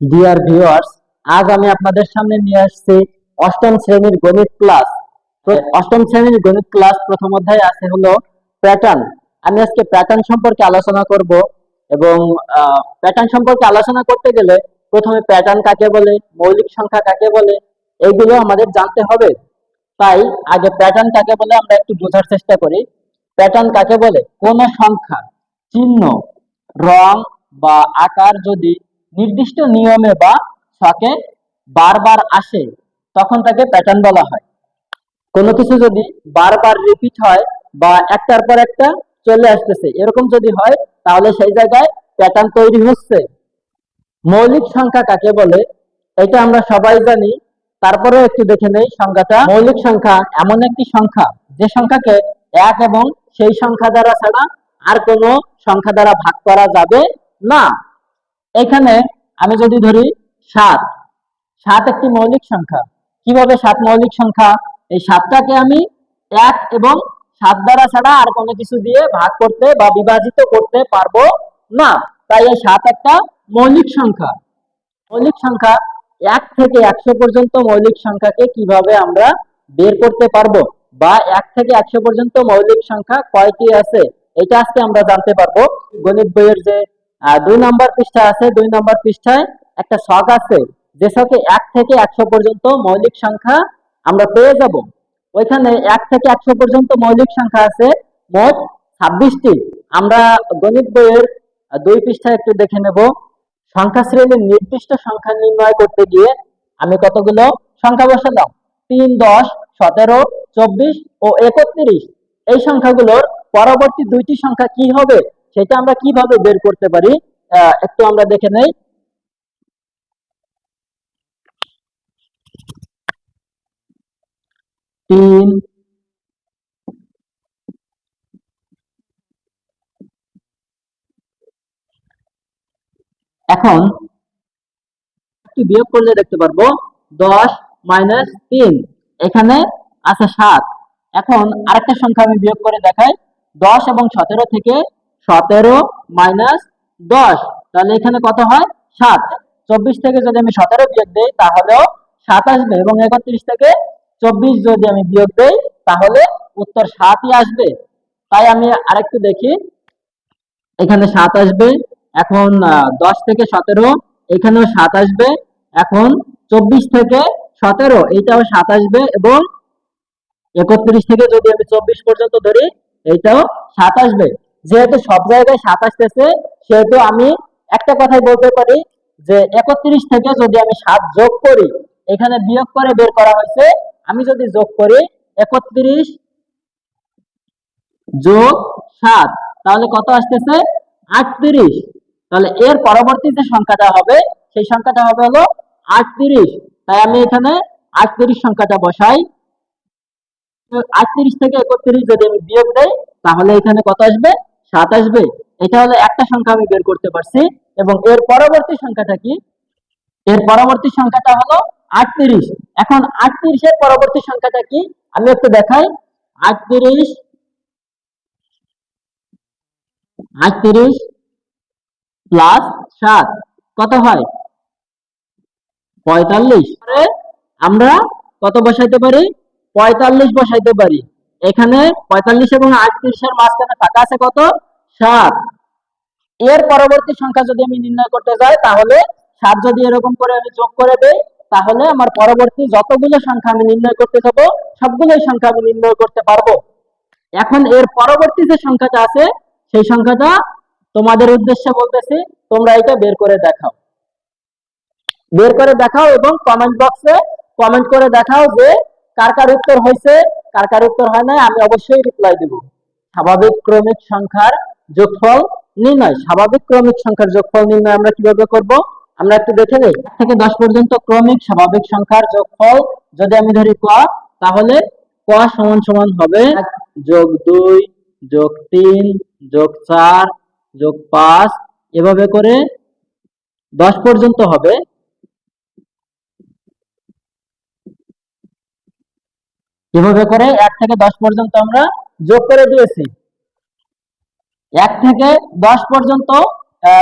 Dear viewers, আজ আমি আপনাদের সামনে নিয়ে আসছি অষ্টম শ্রেণীর গণিত ক্লাস। তো অষ্টম শ্রেণীর গণিত ক্লাস প্রথম অধ্যায় আছে হলো প্যাটার্ন। আমি আজকে প্যাটার্ন সম্পর্কে আলোচনা করব এবং প্যাটার্ন সম্পর্কে আলোচনা করতে গেলে প্রথমে প্যাটার্ন কাকে বলে, মৌলিক সংখ্যা কাকে বলে, এইগুলো আমাদের জানতে হবে। তাই আগে প্যাটার্ন কাকে বলে আমরা একটু বোঝার চেষ্টা করি। প্যাটার্ন কাকে বলে? কোন সংখ্যা, চিহ্ন, রং বা আকার যদি নির্দিষ্ট নিয়মে বা ছকে বারবার আসে তখন তাকে প্যাটার্ন বলা হয়। কোনো কিছু যদি বারবার রিপিট হয় বা একটার পর একটা চলে আসতেছে এরকম যদি হয় তাহলে সেই জায়গায় প্যাটার্ন তৈরি হচ্ছে। মৌলিক সংখ্যা কাকে বলে এটা আমরা সবাই জানি, তারপরে একটু দেখে নেই সংখ্যাটা। মৌলিক সংখ্যা এমন একটি সংখ্যা যে সংখ্যাকে এক এবং সেই সংখ্যা দ্বারা ছাড়া আর কোনো সংখ্যা দ্বারা ভাগ করা যাবে না। এখানে আমি যদি ধরি সাত, সাত একটি মৌলিক সংখ্যা। কিভাবে সাত মৌলিক সংখ্যা? এই সাতটাকে আমি এক এবং সাত দ্বারা ছাড়া আর কোনো কিছু দিয়ে ভাগ করতে বা বিভাজিত করতে পারবো না। তাই এই সাত একটা মৌলিক সংখ্যা। মৌলিক সংখ্যা এক থেকে 100 পর্যন্ত মৌলিক সংখ্যাকে কিভাবে আমরা বের করতে পারবো বা এক থেকে 100 পর্যন্ত মৌলিক সংখ্যা কয়টি আছে এটা আজকে আমরা জানতে পারবো। গণিত বইয়ের যে 2 নম্বর পৃষ্ঠা আছে, 2 নম্বর পৃষ্ঠায় একটা ছক আছে যে ছকে 1 থেকে 100 পর্যন্ত মৌলিক সংখ্যা আমরা পেয়ে যাব। ওইখানে 1 থেকে 100 পর্যন্ত মৌলিক সংখ্যা আছে মোট 26টি। আমরা গণিত বইয়ের 2 পৃষ্ঠায় একটু দেখে নেব। সংখ্যা শ্রেণীর নির্দিষ্ট সংখ্যা নির্ণয় করতে গিয়ে আমি কতগুলো সংখ্যা বসালাম? 3, 10, 17, 24 ও 31। এই সংখ্যাগুলোর পরবর্তী দুইটি সংখ্যা কি হবে সেটা আমরা কিভাবে বের করতে পারি একটু আমরা দেখে নেই। 3, এখন একটু বিয়োগ করলে দেখতে পারবো 10 মাইনাস 3, এখানে আছে 7। এখন আরেকটা সংখ্যা আমি বিয়োগ করে দেখাই। 10 এবং 17 থেকে 17 মাইনাস 10, তাহলে এখানে কত হয়? 7। 24 থেকে যদি আমি 17 বিয়োগ দেই তাহলেও 7 আসবে এবং 31 থেকে 24 যদি আমি বিয়োগ দেই তাহলে উত্তর 7ই আসবে। তাই আমি আরেকটু দেখি, এখানে 7 আসবে। এখন 10 থেকে 17 এখানেও 7 আসবে। এখন 24 থেকে 17 এইটাও 7 আসবে এবং 31 থেকে যদি আমি 24 পর্যন্ত ধরি এইটাও 7 আসবে। যেহেতু সব জায়গায় 7 আসতেছে সেহেতু আমি একটা কথাই বলতে পারি যে 31 থেকে যদি আমি 7 যোগ করি, এখানে বিয়োগ করে বের করা হয়েছে, আমি যদি যোগ করি 31 যোগ 7 তাহলে কত আসতেছে? 38। তাহলে এর পরবর্তী যে সংখ্যাটা হবে সেই সংখ্যাটা হবে হলো 38। তাই আমি এখানে 38 সংখ্যাটা বসাই। 38 থেকে 31 যদি আমি বিয়োগ দেই তাহলে এখানে কত আসবে? 7 আসবে। এটা হলো একটা সংখ্যা আমি বের করতে পারছি। এবং এর পরবর্তী সংখ্যাটা কি? এর পরবর্তী সংখ্যাটা হলো 38। এখন 38 এর পরবর্তী সংখ্যাটা কি আমি একটু দেখাই। 38 38 প্লাস 7 কত হয়? 45। আমরা কত বসাইতে পারি? 45 বসাইতে পারি। এখানে 45 এবং 38 এর মাঝখানে ফাঁকা আছে কত? 7। এর পরবর্তী সংখ্যা যদি আমি নির্ণয় করতে যাই তাহলে 7 যদি এরকম করে আমি যোগ করে দেই তাহলে আমার পরবর্তী যতগুলো সংখ্যা আমি নির্ণয় করতে যাব সবগুলোই সংখ্যা আমি নির্ণয় করতে পারবো। এখন এর পরবর্তী যে সংখ্যাটা আছে সেই সংখ্যাটা তোমাদের উদ্দেশ্যে বলতেছি, তোমরা এটা বের করে দেখাও। বের করে দেখাও এবং কমেন্ট বক্সে কমেন্ট করে দেখাও যে কার কার উত্তর হয়েছে, কার কার উত্তর হয় নাই। আমি অবশ্যই রিপ্লাই দিব। স্বাভাবিক ক্রমিক সংখ্যার যোগফল নির্ণয়। স্বাভাবিক ক্রমিক সংখ্যার যোগফল নির্ণয় আমরা কিভাবে করব আমরা একটু দেখে নেই। 1 থেকে 10 পর্যন্ত ক্রমিক স্বাভাবিক সংখ্যার যোগফল যদি আমি ধরি ক, তাহলে ক সমান সমান হবে 1 যোগ 2 যোগ 3 যোগ 4 যোগ 5, এভাবে করে 10 পর্যন্ত হবে। এভাবে করে 1 থেকে 10 পর্যন্ত আমরা যোগ করে দিয়েছি। 1 থেকে 10 পর্যন্ত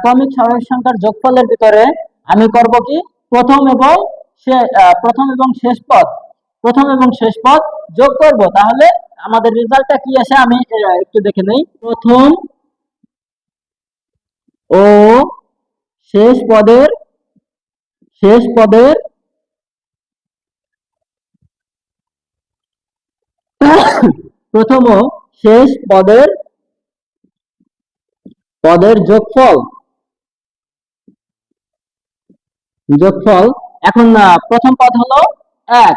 ক্রমিক স্বাভাবিক সংখ্যার যোগফলের ভিতরে আমি করব কি প্রথম এবং শেষ পদ, যোগ করব। তাহলে আমাদের রেজাল্টটা কি আসে আমি একটু দেখে নেই। প্রথম ও শেষ পদের শেষ পদের প্রথম ও শেষ পদের যোগফল। এখন প্রথম পদ হলো 1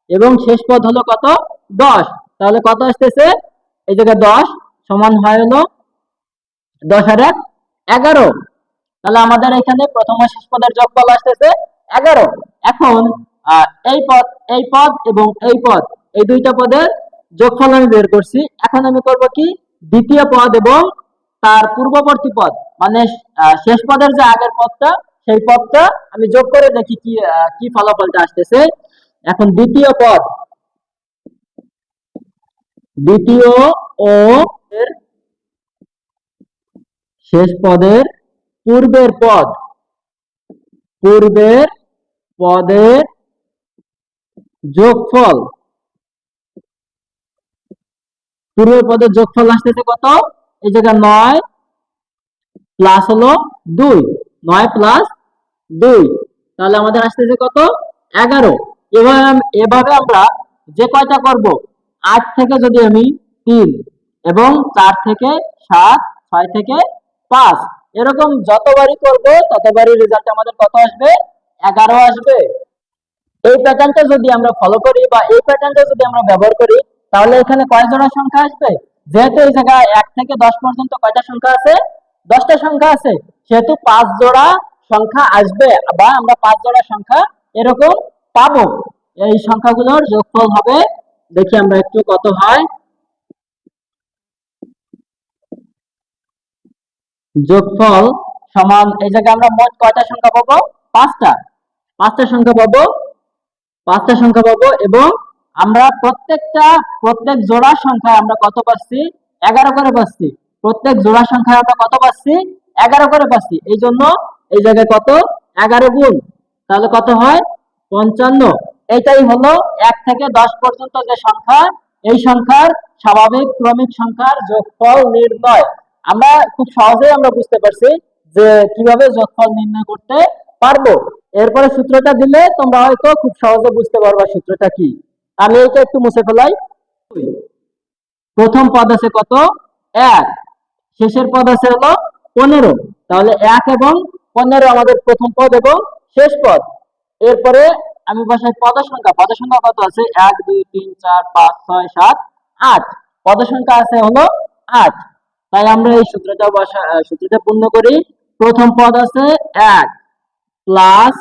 এবং শেষ পদ হলো কত, 10। তাহলে কত আসতেছে, এই জায়গায় 10 সমান হয় হলো 10 আর 1 11। তাহলে আমাদের এখানে প্রথম ও শেষ পদের যোগফল আসতেছে 11। এখন এই পদ এবং এই দুইটা পদের যোগফল আমি বের করছি। এখন আমি করব কি, দ্বিতীয় পদ এবং তার পূর্ববর্তী পদ, মানে শেষ পদের যে আগের পদটা সেই পদটা আমি যোগ করে দেখি কি ফলাফলটা আসতেছে। এখন দ্বিতীয় ও এর শেষ পদের পূর্বের পদের যোগফল আসতেছে কত, এই জায়গা 9 প্লাস হলো 2, 9 প্লাস 2, তাহলে আমাদের আসতেছে কত, 11। এভাবে আমরা যে কয়টা করব, 8 থেকে যদি আমি 3 এবং 4 থেকে 7, 6 থেকে 5, এরকম যতবারই করব ততবারই রেজাল্ট আমাদের কত আসবে, 11 আসবে। এই প্যাটার্নটা যদি আমরা ফলো করি বা এই প্যাটার্নটা যদি আমরা ব্যবহার করি, তাহলে এখানে কয় জোড়া সংখ্যা আসবে, যেহেতু এই জায়গায় 1 থেকে 10 পর্যন্ত কয়টা সংখ্যা আছে, 10টা সংখ্যা আছে, সেহেতু 5 জোড়া সংখ্যা আসবে বা আমরা 5 জোড়া সংখ্যা এরকম পাবো। এই সংখ্যাগুলোর যোগফল হবে, দেখি আমরা একটু কত হয়। যোগফল সমান, এই জায়গায় আমরা মোট কয়টা সংখ্যা পাবো, 5টা সংখ্যা পাবো এবং আমরা প্রত্যেক জোড়া সংখ্যায় আমরা কত পাচ্ছি, 11 করে পাচ্ছি। প্রত্যেক জোড়া সংখ্যায় আমরা কত পাচ্ছি, 11 করে পাচ্ছি। এই জন্য এই জায়গায় কত, 11 গুণ, তাহলে কত হয়, 55। এটাই হলো 1 থেকে 10 পর্যন্ত যে সংখ্যা, এই সংখ্যার স্বাভাবিক ক্রমিক সংখ্যার যোগফল নির্ণয়। আমরা খুব সহজেই আমরা বুঝতে পারছি যে কিভাবে যোগফল নির্ণয় করতে পারবো। এরপরে সূত্রটা দিলে তোমরা হয়তো খুব সহজে বুঝতে পারবা সূত্রটা কি। আমি এটা একটু মুছে ফেলাই। প্রথম পদ আছে কত, 1, শেষের পদ আছে হলো 15। তাহলে 1 এবং 15 আমাদের প্রথম পদ এবং শেষ পদ। এরপরে আমি বসাই পদ সংখ্যা কত আছে, 1 2 3 4 5 6 7 8, পদ সংখ্যা আছে হলো 8। তাই আমরা এই সূত্রটা পূর্ণ করি। প্রথম পদ আছে 1 প্লাস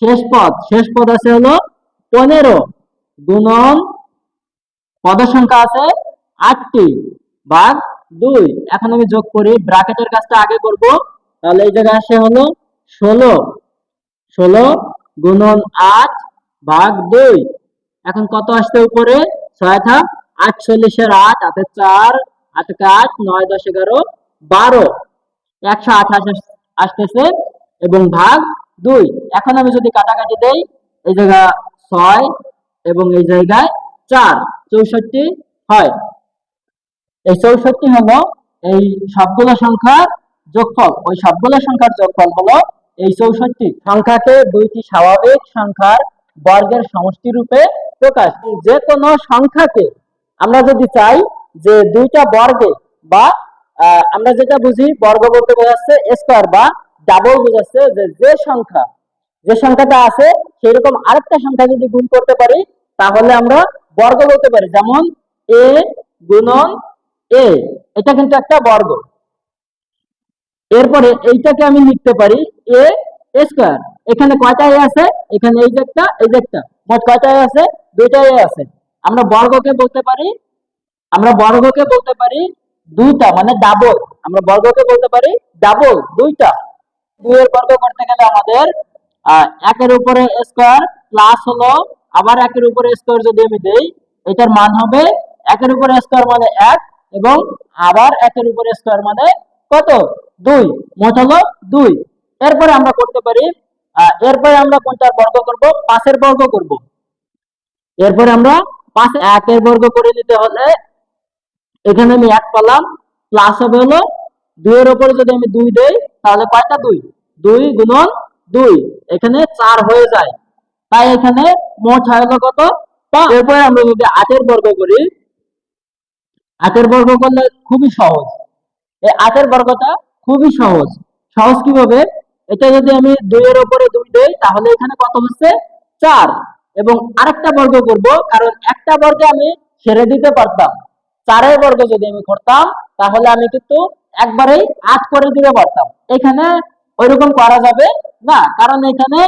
শেষ পদ আছে হলো 15 গুণন পদ সংখ্যা আছে 8টি ভাগ 2। এখন আমি যোগ করি, ব্র্যাকেটের কাজটা আগে করব। তাহলে এই জায়গায় আসে হলো 16 গুণন 8 ভাগ 2। এখন কত আসছে উপরে, 6 থাক 48 এর 8, 8 এর 4, 8 এর 8, 9 10 11 12, 128 আসতেছে এবং ভাগ 2। এখন আমি যদি কাটাকাটি দেই, এই জায়গা 6 এবং এই জায়গায় 4, 64 হয়। এই 64 হলো এই সবগুলো সংখ্যার যোগফল। ওই সবগুলো সংখ্যার যোগফল হলো এই 64। সংখ্যাকে দুইটি স্বাভাবিক সংখ্যার বর্গের সমষ্টি রূপে প্রকাশ। যে কোনো সংখ্যাকে আমরা যদি চাই যে দুইটা বর্গে বা আমরা যেটা বুঝি বর্গ বলতে বোঝাচ্ছে স্কয়ার বা ডাবল বোঝাচ্ছে যে সংখ্যাটা আছে সেরকম আরেকটা সংখ্যা যদি গুণ করতে পারি তাহলে আমরা বর্গ বলতে পারি। যেমন a গুণন a, এটা কিন্তু একটা বর্গ। এরপরে এইটাকে আমি লিখতে পারি a স্কয়ার। এখানে কয়টা a আছে, এখানে এই যে একটা, মোট কয়টা a আছে, দুইটা a আছে। আমরা বর্গকে বলতে পারি দুইটা, মানে ডাবল। আমরা বর্গকে বলতে পারি ডাবল, দুইটা। 2 এর বর্গ করতে গেলে আমাদের 1 এর উপরে স্কয়ার প্লাস হলো আবার 1 এর উপরে স্কয়ার যদি আমি দেই, এটার মান হবে 1 এর উপরে স্কয়ার মানে 1 এবং আবার 1 এর উপরে স্কয়ার মানে কত, 2, মোট হলো 2। এরপরে আমরা করতে পারি, এরপরে আমরা কোনটার বর্গ করব? 5 এর বর্গ করব। এরপরে আমরা 5 1 এর বর্গ করে নিতে হলে এখানে আমি 1 পেলাম, প্লাস হবে হলো 2 এর উপরে যদি আমি 2 দেই তাহলে কয়টা 2? 2 গুণন 2, এখানে 4 হয়ে যায়। তাই এখানে মোট হয় হলো কত? 5। এরপরে আমরা যদি 8 এর বর্গ করি, 8 এর বর্গ করলে খুবই সহজ। এই 8 এর বর্গটা খুবই সহজ। সহজ কিভাবে? এটা যদি আমি 2 এর উপরে 2 দেই তাহলে এখানে কত হচ্ছে? 4। এবং আরেকটা বর্গ করব, কারণ একটা বর্গে আমি ছেড়ে দিতে পারতাম। 4 এর বর্গ যদি আমি করতাম তাহলে আমি কিন্তু একবারেই 8 করে দিতে পারতাম। এখানে ওইরকম করা যাবে না, কারণ এখানে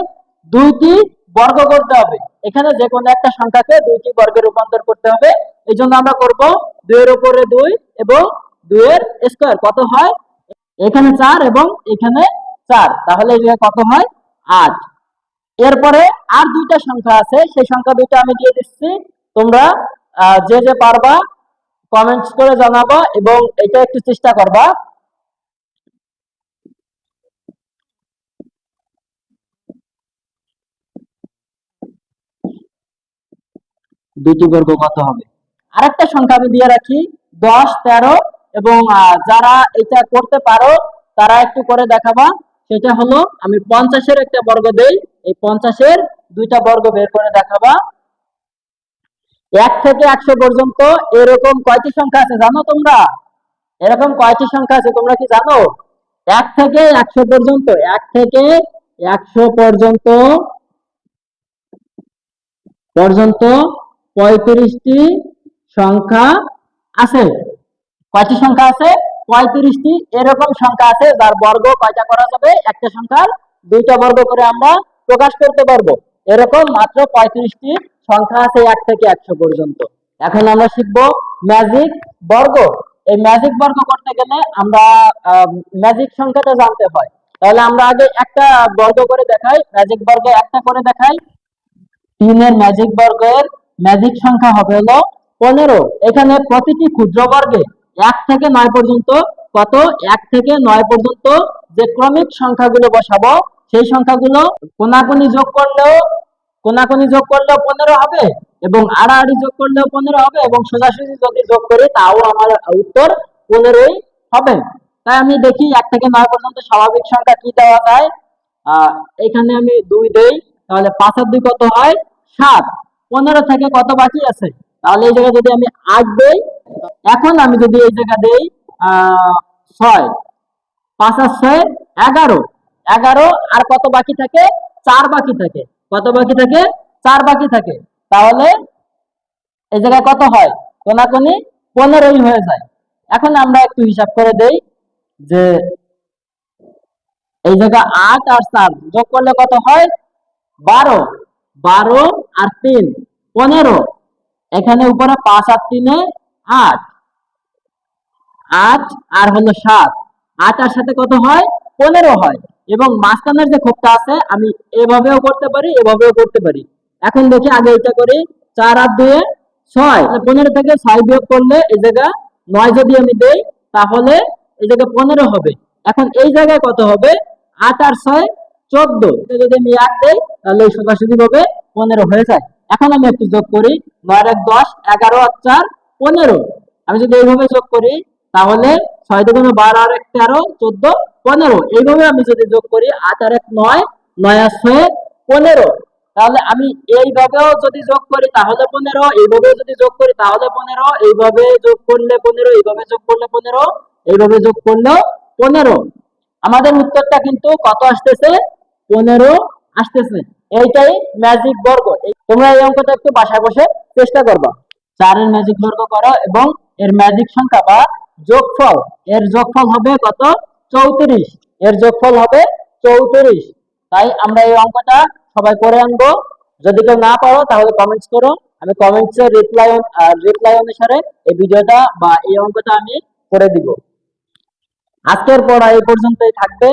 দুইটি বর্গ করতে হবে। এখানে যে কোনো একটা সংখ্যাকে দুইটি বর্গে রূপান্তর করতে হবে। এই জন্য আমরা করব 2 এর উপরে 2 এবং 2 এর স্কয়ার কত হয়? এখানে 4 এবং এখানে 4, তাহলে এই জায়গায় কত হয়? 8। এরপরে আর দুইটা সংখ্যা আছে, সেই সংখ্যা দুইটা আমি দিয়ে দিচ্ছি। তোমরা যে যে পারবা কমেন্টস করে জানাবা এবং এটা একটু চেষ্টা করবা। দুইটি বর্গ কত হবে? আরেকটা সংখ্যা আমি দিয়ে রাখি, 10 13, এবং যারা এটা করতে পারো তারা একটু করে দেখাবা। সেটা হলো আমি 50 এর একটা বর্গ দেই, এই 50 এর দুইটা বর্গ বের করে দেখাবা। 1 থেকে 100 পর্যন্ত এরকম কয়টি সংখ্যা আছে জানো তোমরা? এরকম কয়টি সংখ্যা আছে তোমরা কি জানো? 1 থেকে 100 পর্যন্ত, 1 থেকে 100 পর্যন্ত পর্যন্ত 35টি সংখ্যা আছে। কয়টি সংখ্যা আছে? 35টি এরকম সংখ্যা আছে যার বর্গ কয়টা করা যাবে? একটা সংখ্যার দুইটা বর্গ করে আমরা প্রকাশ করতে পারবো। এরকম মাত্র 35টি সংখ্যা আছে 1 থেকে 100 পর্যন্ত। এখন আমরা শিখব ম্যাজিক বর্গ। এই ম্যাজিক বর্গ করতে গেলে আমরা ম্যাজিক সংখ্যাটা জানতে হয়। তাহলে আমরা আগে একটা বর্গ করে দেখাই, ম্যাজিক বর্গে একটা করে দেখাই। 3 এর ম্যাজিক বর্গের ম্যাজিক সংখ্যা হবে হলো 15। এখানে প্রতিটি ক্ষুদ্র বর্গে 1 থেকে 9 পর্যন্ত কত? 1 থেকে 9 পর্যন্ত যে ক্রমিক সংখ্যাগুলো বসাবো সেই সংখ্যাগুলো কোনাকুনি যোগ করলেও 15 হবে, এবং আড়াআড়ি যোগ করলেও 15 হবে, এবং সোজাসুজি যদি যোগ করি তাও আমার উত্তর 15ই হবে। তাই আমি দেখি 1 থেকে 9 পর্যন্ত স্বাভাবিক সংখ্যা কি দেওয়া যায়। এখানে আমি 2 দেই, তাহলে 5 আর 2 কত হয়? 7। 15 থেকে কত বাকি আছে? তাহলে এই জায়গায় যদি আমি 8 দেই, এখন আমি যদি এই জায়গা দেই 6, 5 আর 6 11। 11 আর কত বাকি থাকে? 4 বাকি থাকে। কত বাকি থাকে? 4 বাকি থাকে। তাহলে এই জায়গায় কত হয়? কোনাকুনি 15ই হয়ে যায়। এখন আমরা একটু হিসাব করে দেই যে এই জায়গা 8 আর 4 যোগ করলে কত হয়? 12। 12 আর 3 15। এখানে উপরে 5 আর 3 8। 8 আর হলো 7। 8 আর সাথে কত হয়? 15 হয়। এবং মাঝখানের যে খোপটা আছে আমি এভাবেও করতে পারি, এভাবেও করতে পারি। এখন দেখি আগে এটা করি। 4 আর 2 6, 15 থেকে 6 বিয়োগ করলে এই জায়গা 9 যদি আমি দেই তাহলে এই জায়গা 15 হবে। এখন এই জায়গায় কত হবে? 8 আর 6 14। যদি আমি 1 দেই তাহলে সোজাসুজি ভাবে 15 হয়ে যায়। এখন আমি একটু যোগ করি, 9 আর 1 10, 11 আর 4 15। আমি যদি এইভাবে যোগ করি তাহলে 6 দুগুণে 12 আর 1 13 14 15। এইভাবে আমি যদি যোগ করি 8 আর 1 9, 9 আর 6 15। তাহলে আমি এইভাবেও যদি যোগ করি তাহলে 15, এইভাবে যদি যোগ করি তাহলে 15, এইভাবে যোগ করলে 15, এইভাবে যোগ করলে 15, এইভাবে যোগ করলেও 15। আমাদের উত্তরটা কিন্তু কত আসতেছে? 15 আসতেছে। এইটাই ম্যাজিক বর্গ। তোমরা এই অঙ্কটা একটু বাসায় বসে চেষ্টা করবা। 4 এর ম্যাজিক বর্গ করো এবং এর ম্যাজিক সংখ্যা বা যোগফল, এর যোগফল হবে কত? 34। এর যোগফল হবে 34। তাই আমরা এই অঙ্কটা সবাই করে আনবো। যদি কেউ না পারো তাহলে কমেন্টস করো, আমি কমেন্টসে রিপ্লাই অনুসারে এই ভিডিওটা বা এই অঙ্কটা আমি করে দিব। আজকের পড়া এই পর্যন্তই থাকবে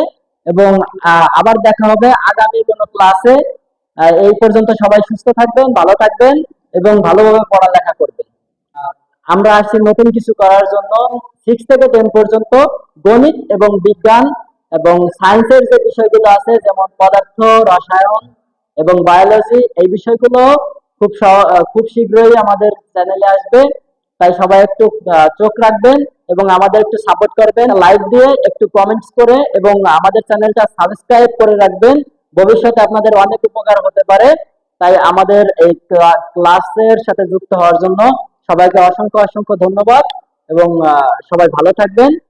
এবং আবার দেখা হবে আগামী কোনো ক্লাসে। এই পর্যন্ত সবাই সুস্থ থাকবেন, ভালো থাকবেন এবং ভালোভাবে পড়ালেখা করবেন। আমরা আসছি নতুন কিছু করার জন্য। 6 থেকে 10 পর্যন্ত গণিত এবং বিজ্ঞান এবং সায়েন্সের যে বিষয়গুলো আছে যেমন পদার্থ, রসায়ন এবং বায়োলজি, এই বিষয়গুলো খুব শীঘ্রই আমাদের চ্যানেলে আসবে। তাই সবাই একটু চোখ রাখবেন এবং আমাদের একটু সাপোর্ট করবেন, লাইক দিয়ে একটু কমেন্টস করে এবং আমাদের চ্যানেলটা সাবস্ক্রাইব করে রাখবেন। ভবিষ্যতে আপনাদের অনেক উপকার হতে পারে। তাই আমাদের এই ক্লাসের সাথে যুক্ত হওয়ার জন্য সবাইকে অসংখ্য অসংখ্য ধন্যবাদ এবং সবাই ভালো থাকবেন।